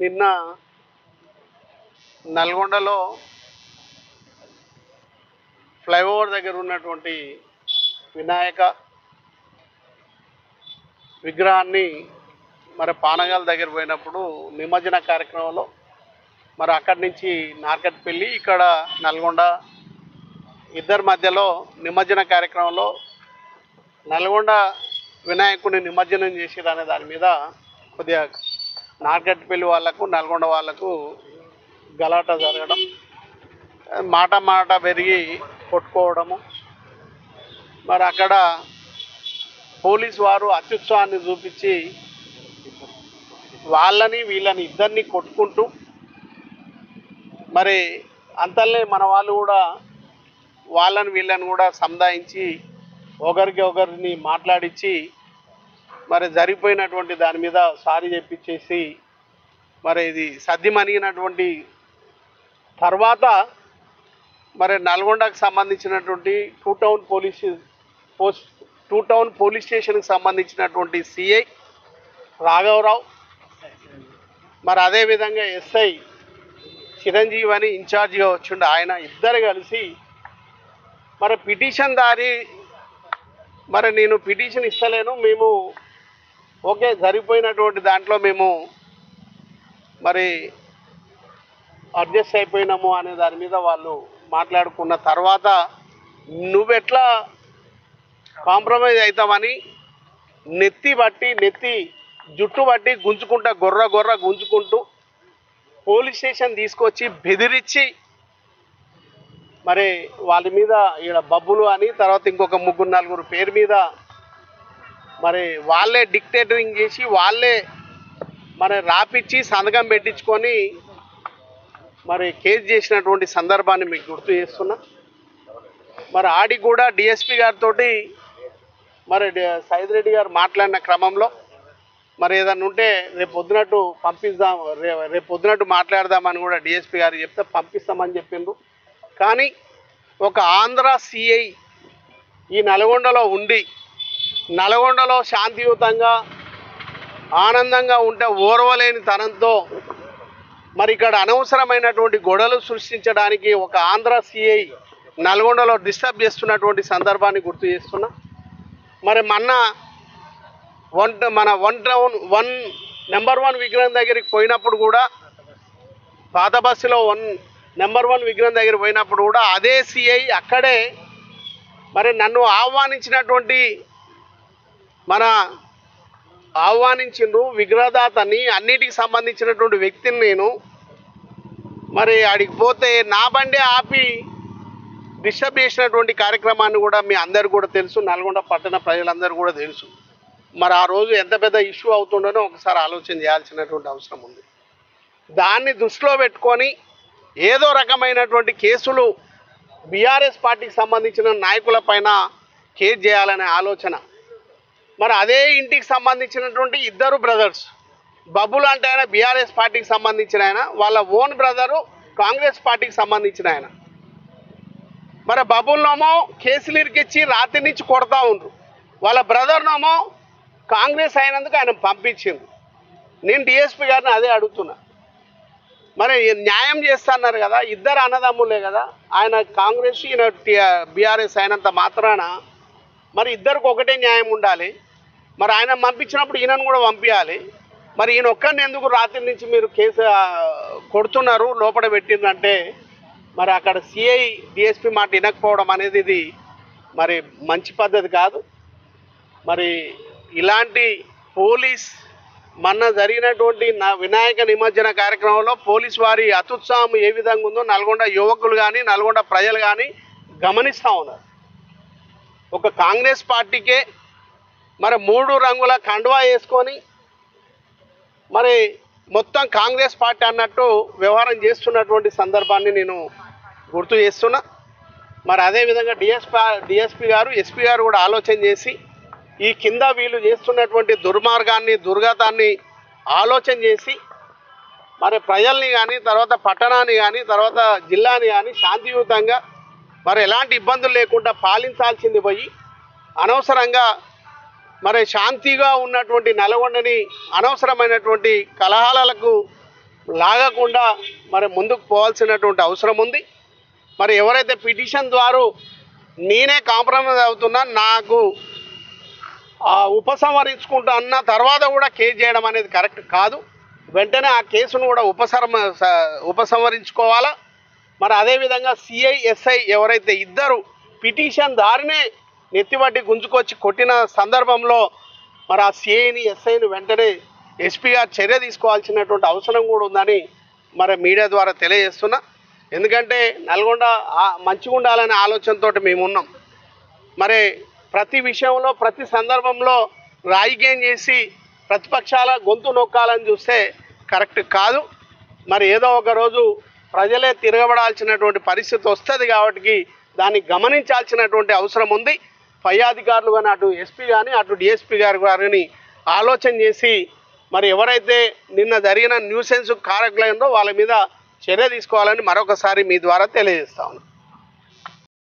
నిన్న నల్గొండలో ఫ్లైఓవర్ దగ్గర ఉన్నటువంటి వినాయక విగ్రహాన్ని పానగాల దగ్గర పోయినప్పుడు నిమజ్జన కార్యక్రమంలో అక్కడి నుంచి నార్కట్పల్లి ఇక్కడ నల్గొండ ఇద్దరి మధ్యలో నిమజ్జన కార్యక్రమంలో నల్గొండ వినాయకుడిని నిమజ్జనం చేసేదనే దాని మీద కొద్దిగా నార్కట్పల్లి వాళ్ళకు నల్గొండ వాళ్ళకు గలాట జరగడం, మాట పెరిగి కొట్టుకోవడము. అక్కడ పోలీసు వారు అత్యుత్సాహాన్ని చూపించి వాళ్ళని వీళ్ళని ఇద్దరిని కొట్టుకుంటూ అంతల్లే మన వాళ్ళు కూడా వాళ్ళని వీళ్ళని కూడా సముదాయించి ఒకరిని మాట్లాడించి జరిగిపోయినటువంటి దాని మీద సారీ చెప్పించేసి ఇది సద్దిమణిగినటువంటి తర్వాత నల్గొండకు సంబంధించినటువంటి టూ టౌన్ పోలీస్ స్టేషన్కి సంబంధించినటువంటి సిఐ రాఘవరావు, అదేవిధంగా ఎస్ఐ చిరంజీవి అని ఇన్ఛార్జిగా వచ్చిండు ఆయన, ఇద్దరు కలిసి పిటిషన్ దారి నేను పిటిషన్ ఇస్తలేను, మేము ఓకే జరిగిపోయినటువంటి దాంట్లో మేము అడ్జస్ట్ అయిపోయినాము అనే దాని మీద వాళ్ళు మాట్లాడుకున్న తర్వాత నువ్వెట్లా కాంప్రమైజ్ అవుతామని నెత్తి జుట్టు బట్టి గుంజుకుంటా గొర్ర గుంజుకుంటూ పోలీస్ స్టేషన్ తీసుకొచ్చి బెదిరించి వాళ్ళ మీద ఈడ బబ్బులు అని తర్వాత ఇంకొక 3-4 పేరు మీద వాళ్ళే డిక్టేటరింగ్ చేసి వాళ్ళే రాపిచ్చి సంతకం పెట్టించుకొని కేసు చేసినటువంటి సందర్భాన్ని మీకు గుర్తు చేస్తున్నా. ఆడికి కూడా డిఎస్పీ గారితో సైద్ రెడ్డి గారు మాట్లాడిన క్రమంలో ఏదన్నా ఉంటే రేపు పొద్దునట్టు మాట్లాడదామని కూడా డిఎస్పీ గారు చెప్తే పంపిస్తామని చెప్పిండ్రు. కానీ ఒక ఆంధ్ర సిఐ ఈ నల్గొండలో ఉండి నల్గొండలో శాంతియుతంగా ఆనందంగా ఉంటే ఓర్వలేని తనంతో ఇక్కడ అనవసరమైనటువంటి గొడవలు సృష్టించడానికి ఒక ఆంధ్ర సిఐ నల్గొండలో డిస్టర్బ్ చేస్తున్నటువంటి సందర్భాన్ని గుర్తు చేస్తున్నా. మొన్న నెంబర్ 1 విగ్రహం దగ్గరికి పోయినప్పుడు కూడా పాత బస్సులో నెంబర్ 1 విగ్రహం దగ్గర పోయినప్పుడు కూడా అదే సిఐ అక్కడే నన్ను ఆహ్వానించిండ్రు విగ్రహదాతని, అన్నిటికి సంబంధించినటువంటి వ్యక్తిని నేను ఆడికి పోతే నా బండి ఆపి డిస్టర్బ్ చేసినటువంటి కార్యక్రమాన్ని కూడా మీ అందరు కూడా తెలుసు, నల్గొండ పట్టణ ప్రజలందరూ కూడా తెలుసు. ఆ రోజు ఎంత పెద్ద ఇష్యూ అవుతుండనో ఒకసారి ఆలోచన చేయాల్సినటువంటి అవసరం ఉంది. దాన్ని దృష్టిలో పెట్టుకొని ఏదో రకమైనటువంటి కేసులు బీఆర్ఎస్ పార్టీకి సంబంధించిన నాయకుల పైన కేసు చేయాలనే ఆలోచన. అదే ఇంటికి సంబంధించినటువంటి ఇద్దరు బ్రదర్స్, బబ్బులు అంటే ఆయన బీఆర్ఎస్ పార్టీకి సంబంధించిన ఆయన, వాళ్ళ ఓన్ బ్రదరు కాంగ్రెస్ పార్టీకి సంబంధించిన ఆయన. బబ్బులనేమో కేసులు ఇరికిచ్చి రాత్రి నుంచి కొడతా ఉండ్రు, వాళ్ళ బ్రదర్నేమో కాంగ్రెస్ అయినందుకు ఆయన పంపించింది. నేను డిఎస్పీ గారిని అదే అడుగుతున్నా, న్యాయం చేస్తున్నారు కదా, ఇద్దరు అన్నదమ్ములే కదా, ఆయన కాంగ్రెస్ ఈయన బీఆర్ఎస్ అయినంత మాత్రాన ఇద్దరికి ఒకటే న్యాయం ఉండాలి. ఆయన పంపించినప్పుడు ఈయనను కూడా పంపించాలి. ఈయన ఒక్కరిని ఎందుకు రాత్రి నుంచి మీరు కేసు కొడుతున్నారు లోపల పెట్టిందంటే అక్కడ సిఐ డిఎస్పీ మాట వినకపోవడం అనేది ఇది మంచి పద్ధతి కాదు. ఇలాంటి పోలీస్ మొన్న జరిగినటువంటి వినాయక నిమజ్జన కార్యక్రమంలో పోలీసు వారి అత్యుత్సాహం ఏ విధంగా ఉందో నల్గొండ యువకులు కానీ నల్గొండ ప్రజలు కానీ గమనిస్తూ ఉన్నారు. ఒక కాంగ్రెస్ పార్టీకే 3 రంగుల కండువా వేసుకొని మొత్తం కాంగ్రెస్ పార్టీ అన్నట్టు వ్యవహారం చేస్తున్నటువంటి సందర్భాన్ని నేను గుర్తు చేస్తున్నా. అదేవిధంగా డిఎస్పీ గారు ఎస్పీ గారు కూడా ఆలోచన చేసి ఈ కింద వీళ్ళు చేస్తున్నటువంటి దుర్మార్గాన్ని దుర్గతాన్ని ఆలోచన చేసి ప్రజల్ని కానీ తర్వాత పట్టణాన్ని కానీ తర్వాత జిల్లాని కానీ శాంతియుతంగా ఎలాంటి ఇబ్బందులు లేకుండా పాలించాల్సింది పోయి అనవసరంగా శాంతిగా ఉన్నటువంటి నల్గొండని అనవసరమైనటువంటి కలహాలకు లాగకుండా మరి ముందుకు పోవాల్సినటువంటి అవసరం ఉంది. మరి ఎవరైతే పిటిషన్ ద్వారా నేనే కాంప్రమైజ్ అవుతున్నా, నాకు ఉపసంహరించుకుంటా అన్న తర్వాత కూడా కేసు చేయడం అనేది కరెక్ట్ కాదు. వెంటనే ఆ కేసును కూడా ఉపసంహరించుకోవాలా. మరి అదేవిధంగా సిఐ ఎస్ఐ ఎవరైతే ఇద్దరు పిటిషన్ దారినే నెత్తిబట్టి గుంజుకొచ్చి కొట్టిన సందర్భంలో మరి ఆ సిఐని ఎస్ఐని వెంటనే ఎస్పీ గారు చర్య తీసుకోవాల్సినటువంటి అవసరం కూడా ఉందని మరి మీడియా ద్వారా తెలియజేస్తున్నా. ఎందుకంటే నల్గొండ మంచిగా ఉండాలనే ఆలోచనతో మేము ఉన్నాం. మరి ప్రతి విషయంలో ప్రతి సందర్భంలో రాజకీయం చేసి ప్రతిపక్షాల గొంతు నొక్కాలని చూస్తే కరెక్ట్ కాదు. మరి ఏదో ఒక రోజు ప్రజలే తిరగబడాల్సినటువంటి పరిస్థితి వస్తుంది కాబట్టి దాన్ని గమనించాల్సినటువంటి అవసరం ఉంది. పై అధికారులు కానీ అటు ఎస్పీ కానీ అటు డిఎస్పీ గారిని ఆలోచన చేసి మరి ఎవరైతే నిన్న జరిగిన న్యూసెన్స్ కారకులైనో వాళ్ళ మీద చర్య తీసుకోవాలని మరొకసారి మీ ద్వారా తెలియజేస్తా ఉన్నాను.